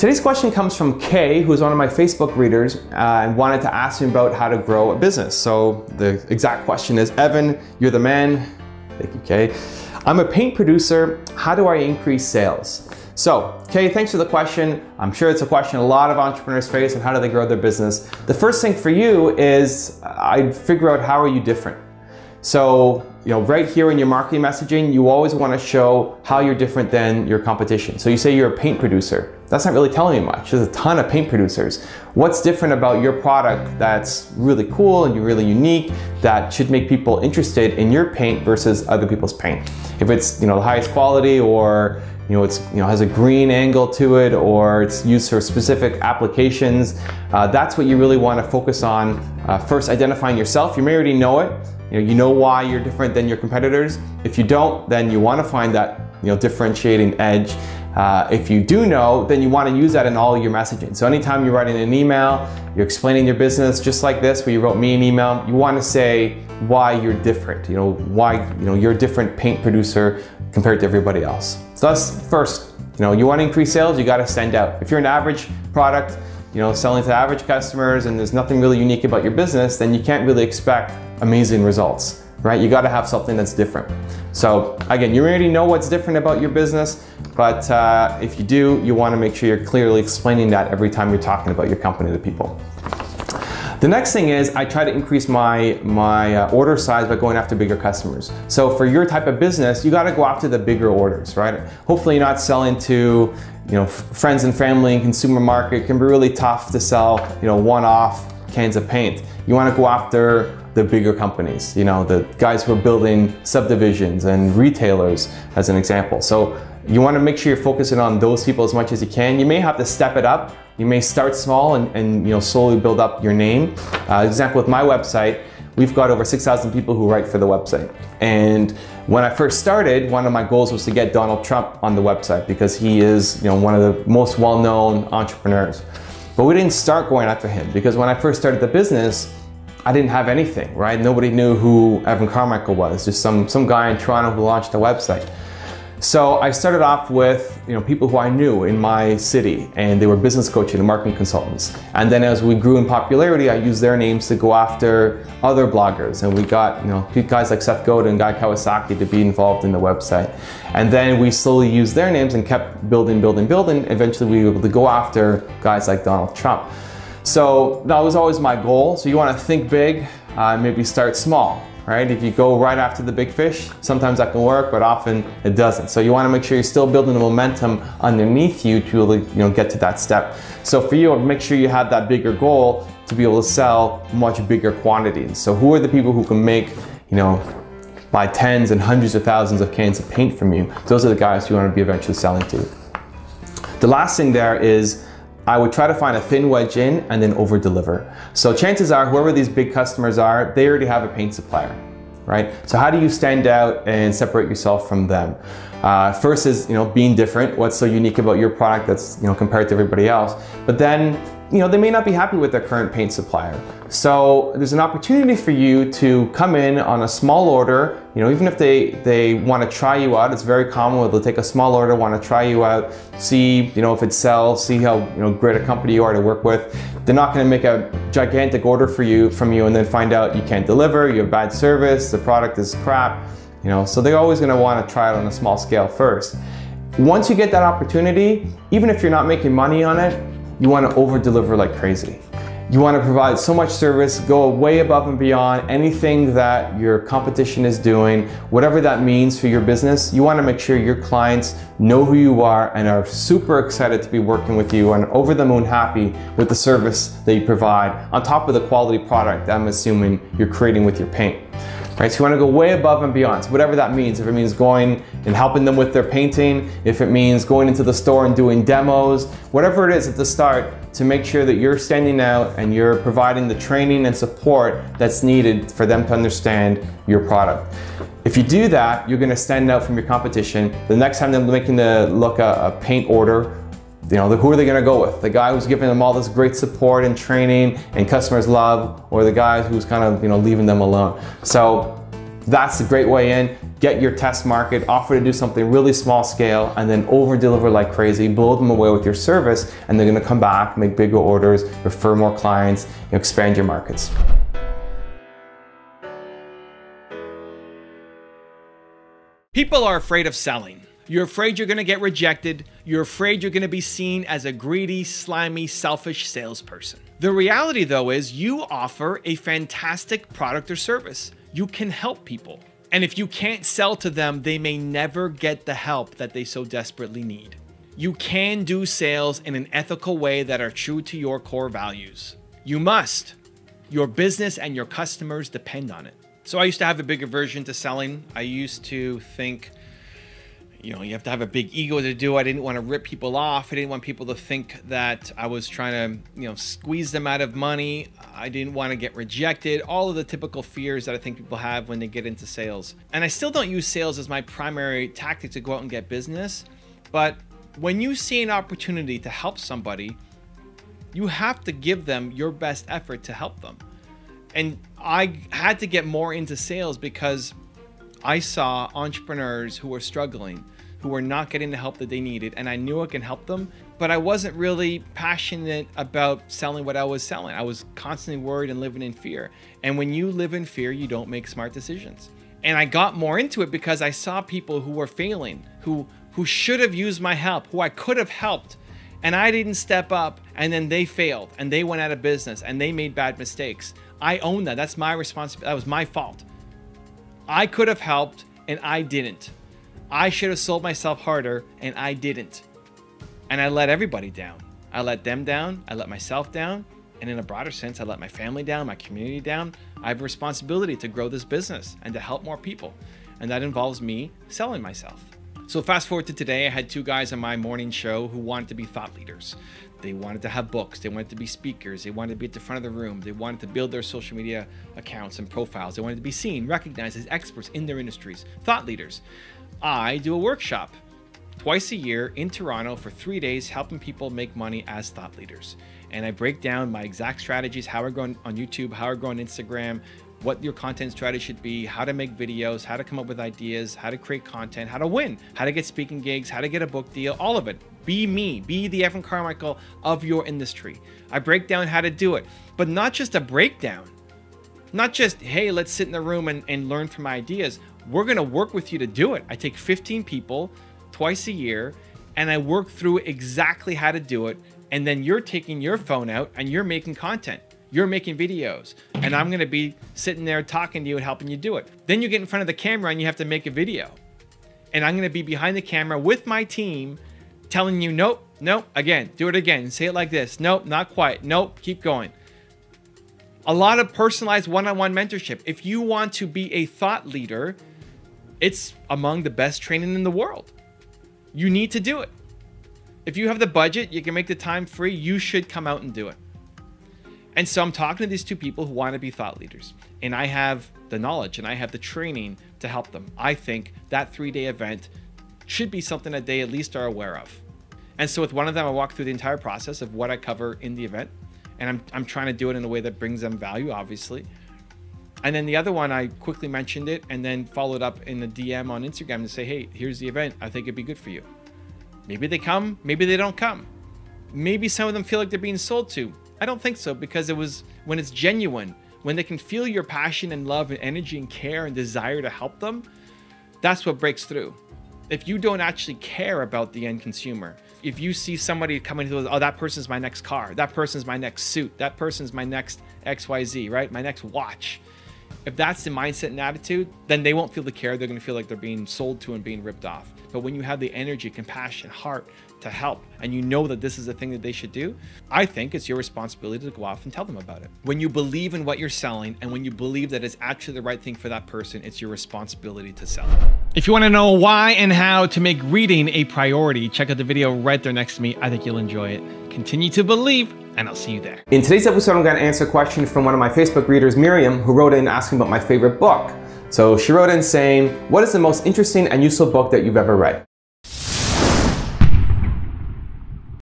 Today's question comes from Kay, who's one of my Facebook readers and wanted to ask me about how to grow a business. So the exact question is, Evan, you're the man. Thank you, Kay. I'm a paint producer. How do I increase sales? So, Kay, thanks for the question. I'm sure it's a question a lot of entrepreneurs face, and how do they grow their business? The first thing for you is I'd figure out, how are you different? So, right here in your marketing messaging, you always want to show how you're different than your competition. So you say you're a paint producer. That's not really telling me much. There's a ton of paint producers. What's different about your product that's really cool and you're really unique that should make people interested in your paint versus other people's paint? If it's the highest quality, or it's has a green angle to it, or it's used for specific applications, that's what you really want to focus on. First, identifying yourself. You may already know it. You know why you're different than your competitors. If you don't, then you want to find that differentiating edge. If you do know, then you want to use that in all your messaging. So anytime you're writing an email, you're explaining your business, just like this, where you wrote me an email, you want to say why you're different. Why you're a different paint producer compared to everybody else. So that's first. You want to increase sales, you got to stand out. If you're an average product, selling to average customers, and there's nothing really unique about your business, then you can't really expect amazing results, right? You got to have something that's different. So again, you already know what's different about your business, but if you do, you want to make sure you're clearly explaining that every time you're talking about your company to people. The next thing is, I try to increase my order size by going after bigger customers. So for your type of business, you got to go after the bigger orders, right? Hopefully you're not selling to friends and family and consumer market. It can be really tough to sell one-off cans of paint. You want to go after the bigger companies, the guys who are building subdivisions and retailers, as an example. So you want to make sure you're focusing on those people as much as you can. You may have to step it up. You may start small and slowly build up your name. Example with my website, we've got over 6,000 people who write for the website. And when I first started, one of my goals was to get Donald Trump on the website, because he is one of the most well-known entrepreneurs. But we didn't start going after him, because when I first started the business, I didn't have anything, right? Nobody knew who Evan Carmichael was, just some guy in Toronto who launched a website. So I started off with people who I knew in my city, and they were business coaches and marketing consultants. And then as we grew in popularity, I used their names to go after other bloggers, and we got guys like Seth Godin and Guy Kawasaki to be involved in the website. And then we slowly used their names and kept building. Eventually we were able to go after guys like Donald Trump. So that was always my goal. So you want to think big, maybe start small. Right? If you go right after the big fish, sometimes that can work, but often it doesn't. So you want to make sure you're still building the momentum underneath you to really get to that step. So for you, make sure you have that bigger goal to be able to sell much bigger quantities. So who are the people who can make, buy tens and hundreds of thousands of cans of paint from you? Those are the guys you want to be eventually selling to. The last thing there is, I would try to find a thin wedge in and then over deliver. So chances are, whoever these big customers are, they already have a paint supplier, right? So how do you stand out and separate yourself from them? First is, being different. What's so unique about your product that's, compared to everybody else? But then, they may not be happy with their current paint supplier. So there's an opportunity for you to come in on a small order, even if they want to try you out. It's very common where they'll take a small order, want to try you out, see, if it sells, see how, great a company you are to work with. They're not going to make a gigantic order from you and then find out you can't deliver, you have bad service, the product is crap, so they're always going to want to try it on a small scale first. Once you get that opportunity, even if you're not making money on it, you want to over deliver like crazy. You want to provide so much service, go way above and beyond anything that your competition is doing, whatever that means for your business. You want to make sure your clients know who you are and are super excited to be working with you and over the moon happy with the service that you provide, on top of the quality product that I'm assuming you're creating with your paint. Right, so you want to go way above and beyond. So whatever that means, if it means going and helping them with their painting, if it means going into the store and doing demos, whatever it is at the start, to make sure that you're standing out and you're providing the training and support that's needed for them to understand your product. If you do that, you're going to stand out from your competition. The next time they're making a paint order, who are they going to go with? The guy who's giving them all this great support and training and customers love, or the guy who's kind of leaving them alone? So That's a great way in. Get your test market, offer to do something really small scale, and then over deliver like crazy, blow them away with your service, and they're gonna come back, make bigger orders, refer more clients, expand your markets. People are afraid of selling. You're afraid you're gonna get rejected. You're afraid you're gonna be seen as a greedy, slimy, selfish salesperson. The reality though is you offer a fantastic product or service. You can help people. And if you can't sell to them, they may never get the help that they so desperately need. You can do sales in an ethical way that are true to your core values. You must. Your business and your customers depend on it. So I used to have a big aversion to selling. I used to think, you have to have a big ego to do it. I didn't want to rip people off. I didn't want people to think that I was trying to, squeeze them out of money. I didn't want to get rejected. All of the typical fears that I think people have when they get into sales. And I still don't use sales as my primary tactic to go out and get business. But when you see an opportunity to help somebody, you have to give them your best effort to help them. And I had to get more into sales because I saw entrepreneurs who were struggling, who were not getting the help that they needed, and I knew I can help them, but I wasn't really passionate about selling what I was selling. I was constantly worried and living in fear. And when you live in fear, you don't make smart decisions. And I got more into it because I saw people who were failing, who should have used my help, who I could have helped, and I didn't step up, and then they failed, and they went out of business, and they made bad mistakes. I own that. That's my responsibility. That was my fault. I could have helped, and I didn't. I should have sold myself harder, and I didn't. And I let everybody down. I let them down. I let myself down. And in a broader sense, I let my family down, my community down. I have a responsibility to grow this business and to help more people. And that involves me selling myself. So fast forward to today, I had two guys on my morning show who wanted to be thought leaders. They wanted to have books. They wanted to be speakers. They wanted to be at the front of the room. They wanted to build their social media accounts and profiles. They wanted to be seen, recognized as experts in their industries, thought leaders. I do a workshop twice a year in Toronto for 3 days, helping people make money as thought leaders. And I break down my exact strategies, how I grow on YouTube, how I grow on Instagram, what your content strategy should be, how to make videos, how to come up with ideas, how to create content, how to win, how to get speaking gigs, how to get a book deal, all of it. Be me, be the Evan Carmichael of your industry. I break down how to do it, but not just a breakdown. Not just, hey, let's sit in the room and learn from my ideas. We're gonna work with you to do it. I take 15 people twice a year and I work through exactly how to do it. And then you're taking your phone out and you're making content. You're making videos and I'm gonna be sitting there talking to you and helping you do it. Then you get in front of the camera and you have to make a video. And I'm gonna be behind the camera with my team telling you, nope, nope, again, do it again. Say it like this. Nope, not quite. Nope, keep going. A lot of personalized one-on-one mentorship. If you want to be a thought leader, it's among the best training in the world. You need to do it. If you have the budget, you can make the time free, you should come out and do it. And so I'm talking to these two people who want to be thought leaders. And I have the knowledge and I have the training to help them. I think that 3-day event should be something that they at least are aware of. And so with one of them, I walk through the entire process of what I cover in the event. And I'm trying to do it in a way that brings them value, obviously. And then the other one, I quickly mentioned it and then followed up in the DM on Instagram to say, hey, here's the event. I think it'd be good for you. Maybe they come, maybe they don't come. Maybe some of them feel like they're being sold to. I don't think so, because it was when it's genuine, when they can feel your passion and love and energy and care and desire to help them, that's what breaks through. If you don't actually care about the end consumer, if you see somebody coming to, oh, that person's my next car, that person's my next suit, that person's my next XYZ, right? My next watch. If that's the mindset and attitude, then they won't feel the care. They're going to feel like they're being sold to and being ripped off. But when you have the energy, compassion, heart to help, and you know that this is the thing that they should do, I think it's your responsibility to go off and tell them about it. When you believe in what you're selling and when you believe that it's actually the right thing for that person, it's your responsibility to sell it. If you want to know why and how to make reading a priority, check out the video right there next to me. I think you'll enjoy it. Continue to believe, and I'll see you there. In today's episode, I'm going to answer a question from one of my Facebook readers, Miriam, who wrote in asking about my favorite book. So she wrote in saying, what is the most interesting and useful book that you've ever read?